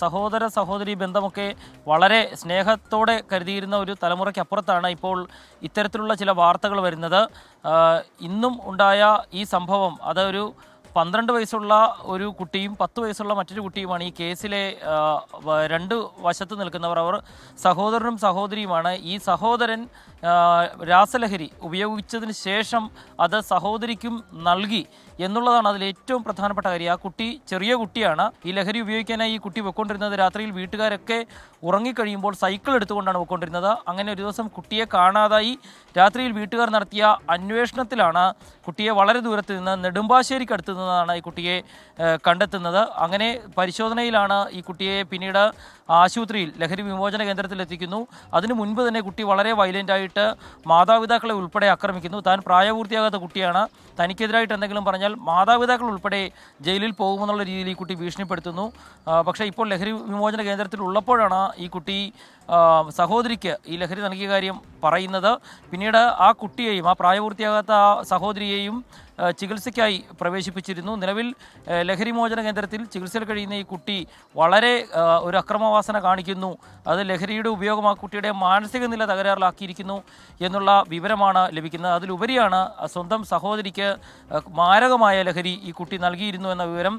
സഹോദര സഹോദരി ബന്ധമൊക്കെ വളരെ സ്നേഹത്തോടെ കരുതിയിരുന്ന ഒരു തലമുറയ്ക്കപ്പുറത്താണ് ഇപ്പോൾ ഇത്തരത്തിലുള്ള ചില വാർത്തകൾ വരുന്നത്. ഇന്നും ഉണ്ടായ ഈ സംഭവം അതൊരു 12 വയസ്സുള്ള ഒരു കുട്ടിയും 10 വയസ്സുള്ള മറ്റൊരു കുട്ടിയുമാണ് ഈ കേസിലെ രണ്ട് വശത്ത് നിൽക്കുന്നവർ. അവർ സഹോദരനും സഹോദരിയുമാണ്. ഈ സഹോദരൻ രാസലഹരി ഉപയോഗിച്ചതിന് ശേഷം അത് സഹോദരിക്കും നൽകി എന്നുള്ളതാണ് അതിൽ ഏറ്റവും പ്രധാനപ്പെട്ട കാര്യം. ആ കുട്ടി ചെറിയ കുട്ടിയാണ്. ഈ ലഹരി ഉപയോഗിക്കാനായി ഈ കുട്ടി പൊയ്ക്കൊണ്ടിരുന്നത് രാത്രിയിൽ വീട്ടുകാരൊക്കെ ഉറങ്ങിക്കഴിയുമ്പോൾ സൈക്കിൾ എടുത്തുകൊണ്ടാണ് പൊയ്ക്കൊണ്ടിരുന്നത്. അങ്ങനെ ഒരു ദിവസം കുട്ടിയെ കാണാതായി. രാത്രിയിൽ വീട്ടുകാർ നടത്തിയ അന്വേഷണത്തിലാണ് കുട്ടിയെ വളരെ ദൂരത്ത് നിന്ന് നെടുമ്പാശ്ശേരിക്കടുത്ത് നിന്നാണ് ഈ കുട്ടിയെ കണ്ടെത്തുന്നത്. അങ്ങനെ പരിശോധനയിലാണ് ഈ കുട്ടിയെ പിന്നീട് ആശുപത്രിയിൽ ലഹരി വിമോചന കേന്ദ്രത്തിൽ എത്തിക്കുന്നു. അതിനു മുൻപ് തന്നെ കുട്ടി വളരെ വയലൻ്റായിട്ട് മാതാപിതാക്കളെ ഉൾപ്പെടെ ആക്രമിക്കുന്നു. താൻ പ്രായപൂർത്തിയാകാത്ത കുട്ടിയാണ്, തനിക്കെതിരായിട്ട് എന്തെങ്കിലും പറഞ്ഞാൽ മാതാപിതാക്കൾ ഉൾപ്പെടെ ജയിലിൽ പോകുമെന്നുള്ള രീതിയിൽ ഈ കുട്ടി ഭീഷണിപ്പെടുത്തുന്നു. പക്ഷേ ഇപ്പോൾ ലഹരി വിമോചന കേന്ദ്രത്തിൽ ഉള്ളപ്പോഴാണ് ഈ കുട്ടി സഹോദരിക്ക് ഈ ലഹരി നൽകിയ കാര്യം പറയുന്നത്. പിന്നീട് ആ കുട്ടിയെയും ആ പ്രായപൂർത്തിയാകാത്ത ആ സഹോദരിയെയും ചികിത്സയ്ക്കായി പ്രവേശിപ്പിച്ചിരുന്നു. നിലവിൽ ലഹരി മോചന കേന്ദ്രത്തിൽ ചികിത്സയിൽ കഴിയുന്ന ഈ കുട്ടി വളരെ ഒരു അക്രമവാസന കാണിക്കുന്നു. അത് ലഹരിയുടെ ഉപയോഗം ആ കുട്ടിയുടെ മാനസിക നില തകരാറിലാക്കിയിരിക്കുന്നു എന്നുള്ള വിവരമാണ് ലഭിക്കുന്നത്. അതിലുപരിയാണ് സ്വന്തം സഹോദരിക്ക് മാരകമായ ലഹരി ഈ കുട്ടി നൽകിയിരുന്നു എന്ന വിവരം